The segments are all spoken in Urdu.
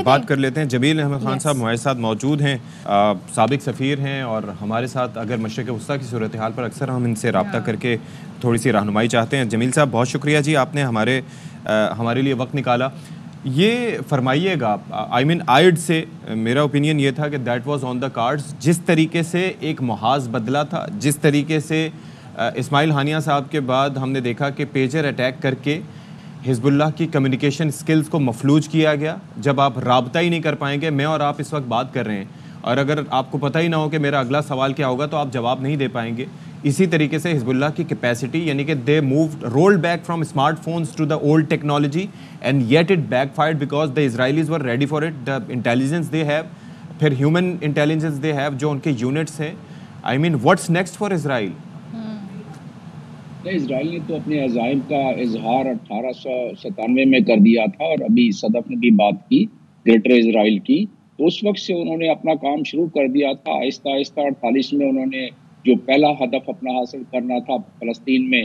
بات کر لیتے ہیں. جمیل احمد خان صاحب ہمارے ساتھ موجود ہیں, سابق سفیر ہیں اور ہمارے ساتھ اگر مشرق وسطیٰ کی صورتحال پر اکثر ہم ان سے رابطہ کر کے تھوڑی سی رہنمائی چاہتے ہیں. جمیل صاحب بہت شکریہ جی, آپ نے ہمارے لیے وقت نکالا. یہ فرمائیے گا, آئی مین آئیڈ سے میرا اوپینین یہ تھا کہ that was on the cards. جس طریقے سے ایک محاذ بدلا تھا, جس طریقے سے اسماعیل ہانیہ صاحب کے بعد ہم نے دیکھا کہ پیجر اٹیک کر کے حزب اللہ کی کمیونیکیشن سکلز کو مفلوج کیا گیا. جب آپ رابطہ ہی نہیں کر پائیں گے, میں اور آپ اس وقت بات کر رہے ہیں اور اگر آپ کو پتہ ہی نہ ہو کہ میرا اگلا سوال کیا ہوگا تو آپ جواب نہیں دے پائیں گے. اسی طریقے سے حزب اللہ کی کیپیسٹی, یعنی کہ they moved rolled back from smartphones to the old technology and yet it backfired because the Israelis were ready for it. The intelligence they have, پھر ہیومن انٹیلیجنس دے ہیو جو ان کے یونٹس ہیں. I mean what's next for Israel? Israel نے تو اپنے عزائم کا اظہار 1897 میں کر دیا تھا اور ابھی صدف نے بھی بات کی گریٹر اسرائیل کی, تو اس وقت سے انہوں نے اپنا کام شروع کر دیا تھا. آہستہ آہستہ 48 میں انہوں نے جو پہلا ہدف اپنا حاصل کرنا تھا فلسطین میں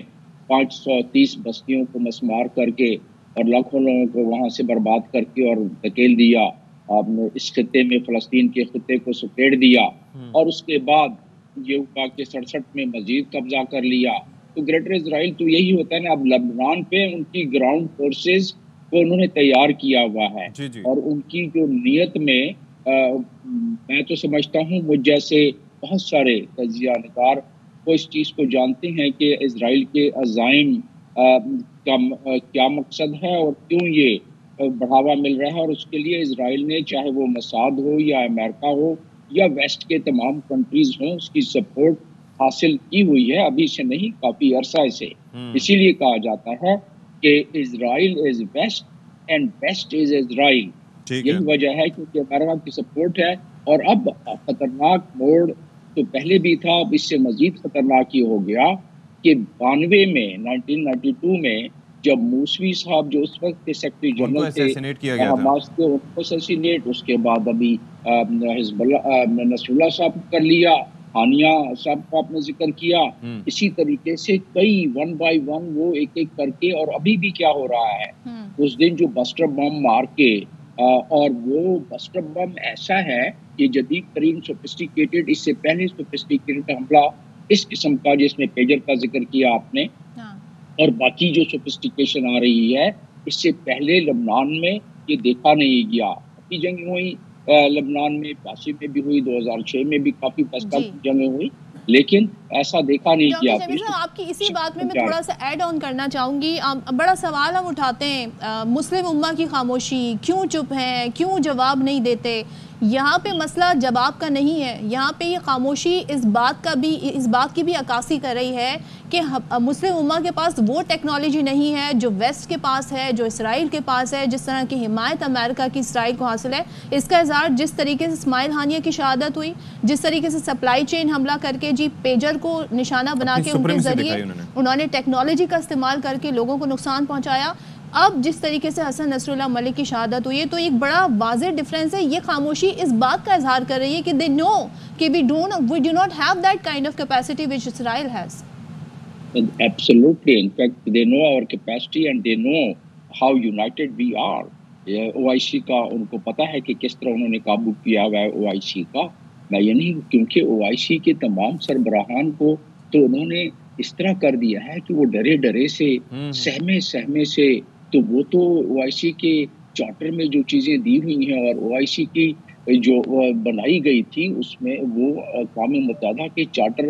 530 بستیوں کو مسمار کر کے اور لاکھوں لوگوں کو وہاں سے برباد کر کے اور دھکیل دیا, آپ نے اس خطے میں فلسطین کے خطے کو سپیڑ دیا اور اس کے بعد یہ ہوا کہ 67 میں مزید قبضہ کر لیا. تو گریٹر اسرائیل تو یہی ہوتا ہے نا. اب لبنان پہ ان کی گراؤنڈ فورسز کو انہوں نے تیار کیا ہوا ہے اور ان کی جو نیت میں تو سمجھتا ہوں مجھ جیسے بہت سارے تجزیہ نگار وہ اس چیز کو جانتے ہیں کہ اسرائیل کے عزائم کا کیا مقصد ہے اور کیوں یہ بڑھاوا مل رہا ہے. اور اس کے لیے اسرائیل نے چاہے وہ موساد ہو یا امریکہ ہو یا ویسٹ کے تمام کنٹریز ہوں, اس کی سپورٹ حاصل کی ہوئی ہے, ابھی سے نہیں کافی عرصہ سے. اسی لیے کہا جاتا ہے کہ اسرائیل از ویسٹ اینڈ ویسٹ از اسرائیل. یہی وجہ ہے کیونکہ امریکہ کی سپورٹ ہے. اور اب خطرناک موڑ تو پہلے بھی تھا, اب اس سے مزید خطرناک یہ ہو گیا کہ 92 میں 1992 میں جب موسوی صاحب جو اس وقت کے سیکرٹری جنرل تھے حماس کے, ان کو اسیسینیٹ, اس کے بعد ابھی حزب اللہ نصر اللہ صاحب کر لیا, ہانیہ صاحب کا آپ نے ذکر کیا. اسی طریقے سے کئی ون بائی ون وہ ایک ایک کر کے, اور ابھی بھی کیا ہو رہا ہے اس دن جو بسٹر بم مار کے, اور وہ بسٹر بم ایسا ہے کہ جدید ترین سوفسٹیکیٹڈ, اس سے پہلے سوفسٹیکیٹڈ حملہ اس قسم کا جس میں پیجر کا ذکر کیا آپ نے اور باقی جو سوفسٹیکیشن آ رہی ہے اس سے پہلے لبنان میں یہ دیکھا نہیں گیا. کافی جنگیں ہوئی لبنان میں, 82 میں بھی ہوئی, 2006 میں بھی کافی جنگیں ہوئی, لیکن ایسا دیکھا نہیں کیا. آپ کی اسی بات میں تھوڑا سا ایڈ آن کرنا چاہوں گی. بڑا سوال ہم اٹھاتے ہیں, مسلم امہ کی خاموشی, کیوں چپ ہیں, کیوں جواب نہیں دیتے؟ یہاں پہ مسئلہ جواب کا نہیں ہے, یہاں پہ یہ خاموشی اس بات کی بھی عکاسی کر رہی ہے کہ مسلم امہ کے پاس وہ ٹیکنالوجی نہیں ہے جو ویسٹ کے پاس ہے, جو اسرائیل کے پاس ہے, جس طرح کی حمایت امریکہ کی اسرائیل کو حاصل ہے. اس کا اظہار جس طریقے سے اسماعیل ہانیہ کی شہادت ہوئی, جس طریقے سے سپلائی چین حملہ کر کے پیجر کو نشانہ بنا کے ان کے ذریعے انہوں نے ٹیکنالوجی کا استعمال کر کے لوگوں کو نقصان پہنچایا, اب جس طریقے سے حسن نصر اللہ ملک کی شہادت ہوئی ہے, تو ایک بڑا واضح ڈیفرنس ہے. یہ خاموشی اس بات کا اظہار کر رہی ہے کہ they know کہ we do not have that kind of capacity which Israel has. Absolutely. In fact, they know our capacity and they know how united we are. OIC کا ان کو پتا ہے کہ کس طرح انہوں نے قابو کیا ہوا ہے OIC کا. میں یہ نہیں, کیونکہ OIC کے تمام سربراہان کو تو انہوں نے اس طرح کر دیا ہے کہ وہ ڈرے سے سہمے سے, تو وہ تو OIC کے چارٹر میں جو چیزیں دی ہوئی ہیں اور OIC کی جو بنائی گئی تھی اس میں وہ اقوام متحدہ کے چارٹر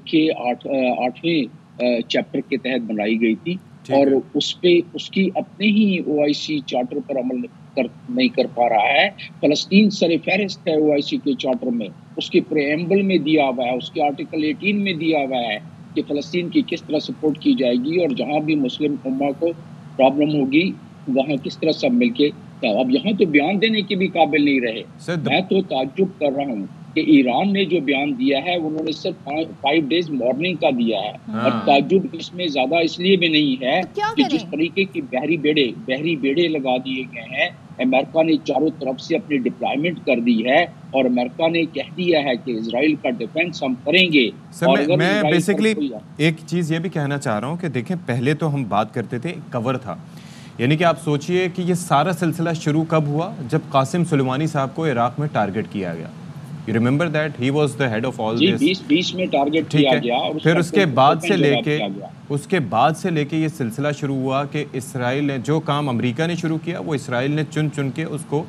کے 8ویں چیپٹر کے تحت بنائی گئی تھی, اور اس کی اپنے ہی OIC چارٹر پر عمل نہیں کر پا رہا ہے. فلسطین سر فہرست ہے OIC کے چارٹر میں, اس کے پریمبل میں دیا ہوا ہے, اس کے آرٹیکل 18 میں دیا ہوا ہے کہ فلسطین کی کس طرح سپورٹ کی جائے گی اور جہاں بھی مسلم امہ کو پرابلم ہوگی وہاں کس طرح سب مل کے. اب یہاں تو بیان دینے کے بھی قابل نہیں رہے. میں تو تعجب کر رہا ہوں کہ ایران نے جو بیان دیا ہے انہوں نے صرف 5 days مارننگ کا دیا ہے, اور تعجب اس میں زیادہ اس لیے بھی نہیں ہے کہ جس طریقے کی بحری بیڑے لگا دیے گئے ہیں, امریکہ نے چاروں طرف سے اپنی ڈپلائمنٹ کر دی ہے اور امریکہ نے کہہ دیا ہے کہ اسرائیل کا ڈیفنس ہم کریں گے. میں بیسیکلی ایک چیز یہ بھی کہنا چاہ رہا ہوں کہ دیکھیں, پہلے تو ہم بات کرتے تھے کور تھا, یعنی کہ آپ سوچئے کہ یہ سارا سلسلہ شروع کب ہوا؟ جب قاسم سلیمانی صاحب کو عراق میں ٹارگٹ کیا گیا. You remember that he was the head of all this. 20 میں ٹارگٹ کیا گیا اور پھر اس کے بعد سے لے کے یہ سلسلہ شروع ہوا کہ اسرائیل نے جو کام امریکہ نے شروع کیا وہ اسرائیل نے چن کے اس کو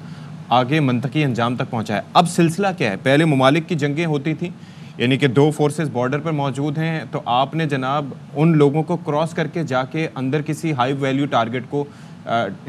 آگے منطقی انجام تک پہنچایا. اب سلسلہ کیا ہے؟ پہلے ممالک کی جنگیں ہوتی تھیں، یعنی کہ 2 فورسز بارڈر پر موجود ہیں، تو آپ نے جناب ان لوگوں کو کراس کر کے جا کے اندر کسی ہائی ویلیو ٹارگٹ کو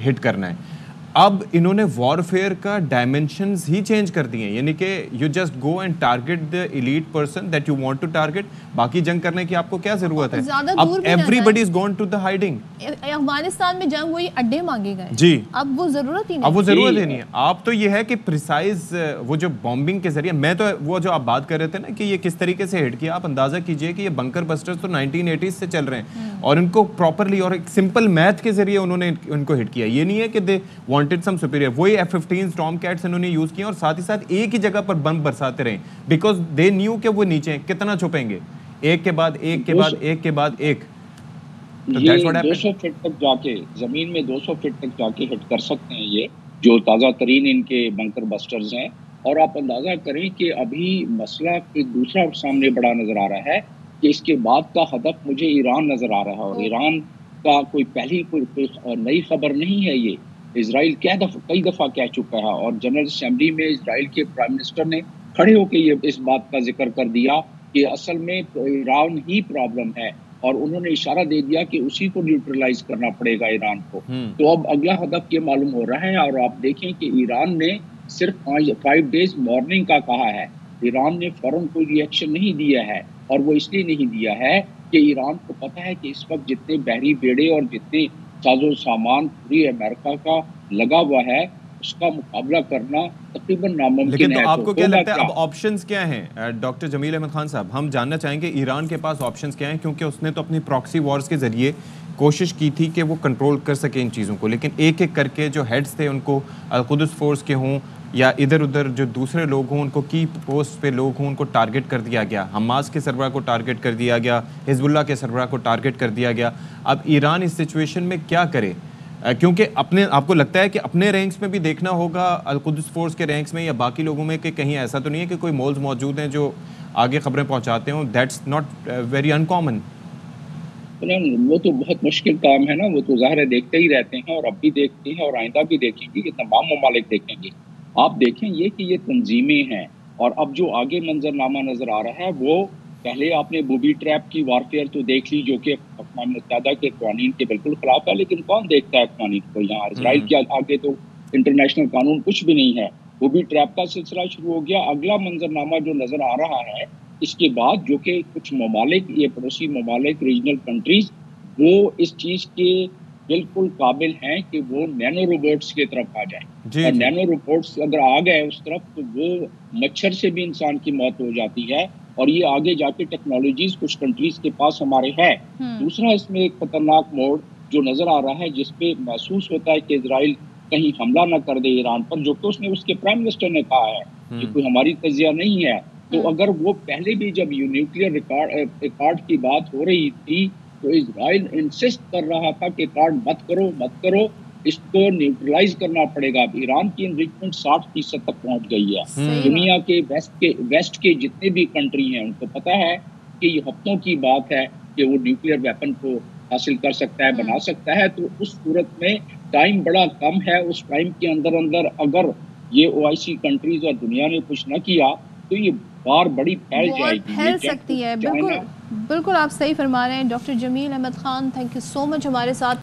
ہٹ کرنا ہے. اب انہوں نے وارفیئر کا ڈائمنشنز ہی چینج کر دیے ہیں، یعنی کہ you just go and target the elite person that you want to target. باقی جنگ کرنے کی آپ کو کیا ضرورت ہے؟ اب everybody is gone to the hiding. Afghanistan میں جنگ ہوئی، اڈے مانگے گئے جی، اب وہ ضرورت ہی نہیں ہے. آپ تو یہ ہے کہ پریسائز وہ جو بامبنگ کے ذریعے، میں تو وہ جو آپ بات کر رہے تھے نا کہ یہ کس طریقے سے ہٹ کیا، آپ اندازہ کیجئے کہ یہ بنکر بسٹرز تو 1980s سے چل رہے ہیں اور ان کو پراپرلی اور ایک سمپل میتھ کے ذریعے انہوں نے ان کو ہٹ کیا. یہ نہیں ہے کہ دے وانٹڈ سم سپیریئر. وہی F-15 اسٹارم کیٹس انہوں نے یوز کیا اور ساتھ ہی ساتھ ایک ہی جگہ پر بم برساتے رہے بیکاز دے نیو کہ وہ نیچے کتنا چھپیں گے، ایک کے بعد ایک کے بعد ایک کے بعد ایک. یہ 200 فٹ تک جا کے زمین میں 200 فٹ تک جا کے ہٹ کر سکتے ہیں یہ جو تازہ ترین ان کے بنکر بسٹرز ہیں. اور آپ اندازہ کریں کہ ابھی مسئلہ ایک دوسرا سامنے بڑا نظر آ رہا ہے کہ اس کے بعد کا ہدف مجھے ایران نظر آ رہا ہے. اور ایران کا کوئی نئی خبر نہیں ہے. یہ اسرائیل کئی دفعہ کہہ چکا ہے اور جنرل اسمبلی میں اسرائیل کے پرائم منسٹر نے کھڑے ہو کے یہ اس بات کا ذکر کر دیا کہ اصل میں ایران ہی پرابلم ہے اور انہوں نے اشارہ دے دیا کہ اسی کو نیوٹرلائز کرنا پڑے گا ایران کو. تو اب اگلا ہدف یہ معلوم ہو رہا ہے. اور آپ دیکھیں کہ ایران نے صرف 5 days وارننگ کا کہا ہے. ایران نے فوراً کوئی ری ایکشن نہیں دیا ہے اور وہ اس لیے نہیں دیا ہے کہ ایران کو پتہ ہے کہ اس وقت جتنے بحری بیڑے اور جتنے ساز و سامان پوری امریکہ کا لگا ہوا ہے اس کا مقابلہ کرنا تقریباً ناممکن ہے. لیکن تو آپ کو کیا لگتا ہے اب آپشنز کیا ہیں ڈاکٹر جمیل احمد خان صاحب؟ ہم جاننا چاہیں گے ایران کے پاس آپشنز کیا ہیں، کیونکہ اس نے تو اپنی پراکسی وارز کے ذریعے کوشش کی تھی کہ وہ کنٹرول کر سکے ان چیزوں کو، لیکن ایک ایک کر کے جو ہیڈز تھے ان کو القدس فورس کے ہوں یا ادھر ادھر جو دوسرے لوگ ہوں ان کو کی پوسٹ پہ لوگ ہوں ان کو ٹارگٹ کر دیا گیا. حماس کے سربراہ کو ٹارگٹ کر دیا گیا، حزب اللہ کے سربراہ کو ٹارگٹ کر دیا گیا. اب ایران اس سچویشن میں کیا کرے؟ کیونکہ آپ کو لگتا ہے کہ اپنے رینکس میں بھی دیکھنا ہوگا القدس فورس کے رینکس میں یا باقی لوگوں میں کہ کہیں ایسا تو نہیں ہے کہ کوئی مولز موجود ہیں جو آگے خبریں پہنچاتے ہوں؟ That's not very in common. وہ تو بہت مشکل کام ہے نا. وہ تو ظاہر دیکھتے ہی رہتے ہیں اور اب بھی دیکھتے ہیں اور آئندہ بھی دیکھیں گے. یہ تمام ممالک دیکھیں گے. آپ دیکھیں یہ کہ یہ تنظیمیں ہیں اور اب جو آگے منظرنامہ نظر آ رہا ہے وہ پہلے آپ نے بوبی ٹریپ کی وارفیئر تو دیکھ لی جو کہ اقوام متحدہ کے قوانین کے بالکل خلاف ہے، لیکن کون دیکھتا ہے قوانین کو؟ یہاں اسرائیل کے آگے تو انٹرنیشنل قانون کچھ بھی نہیں ہے. بوبی ٹریپ کا سلسلہ شروع ہو گیا. اگلا منظرنامہ جو نظر آ رہا ہے اس کے بعد جو کہ کچھ ممالک، یہ پڑوسی ممالک، ریجنل کنٹریز، وہ اس چیز کے بالکل قابل ہیں کہ وہ نینو روبوٹس کی طرف آ جائیں. اور نینو روبوٹس اگر آ گئے اس طرف تو وہ مچھر سے بھی انسان کی موت ہو جاتی ہے. اور یہ آگے جا کے ٹیکنالوجیز کچھ کنٹریز کے پاس ہمارے ہے. دوسرا اس میں ایک خطرناک موڑ جو نظر آ رہا ہے جس پہ محسوس ہوتا ہے کہ اسرائیل کہیں حملہ نہ کر دے ایران پر، جو کہ اس نے اس کے پرائم منسٹر نے کہا ہے کہ کوئی ہماری تجزیہ نہیں ہے. تو اگر وہ پہلے بھی جب نیوکلیئر ریکارڈ کی بات ہو رہی تھی تو اسرائیل انسسٹ کر رہا تھا کہ ریکارڈ مت کرو، اس کو نیوٹرلائز کرنا پڑے گا. اب ایران کی انریچمنٹ 60% تک پہنچ گئی ہے. دنیا کے ویسٹ کے جتنے بھی کنٹری ہیں ان کو پتا ہے کہ یہ ہفتوں کی بات ہے کہ وہ نیوکلیئر ویپن کو حاصل کر سکتا ہے، بنا سکتا ہے. تو اس صورت میں ٹائم بڑا کم ہے. اس ٹائم کے اندر اگر یہ OIC کنٹریز اور دنیا نے کچھ نہ کیا تو یہ بار بڑی پھیل سکتی ہے. بالکل آپ صحیح فرما رہے ہیں doctor Jamil Ahmed Khan. Thank you so much ہمارے ساتھ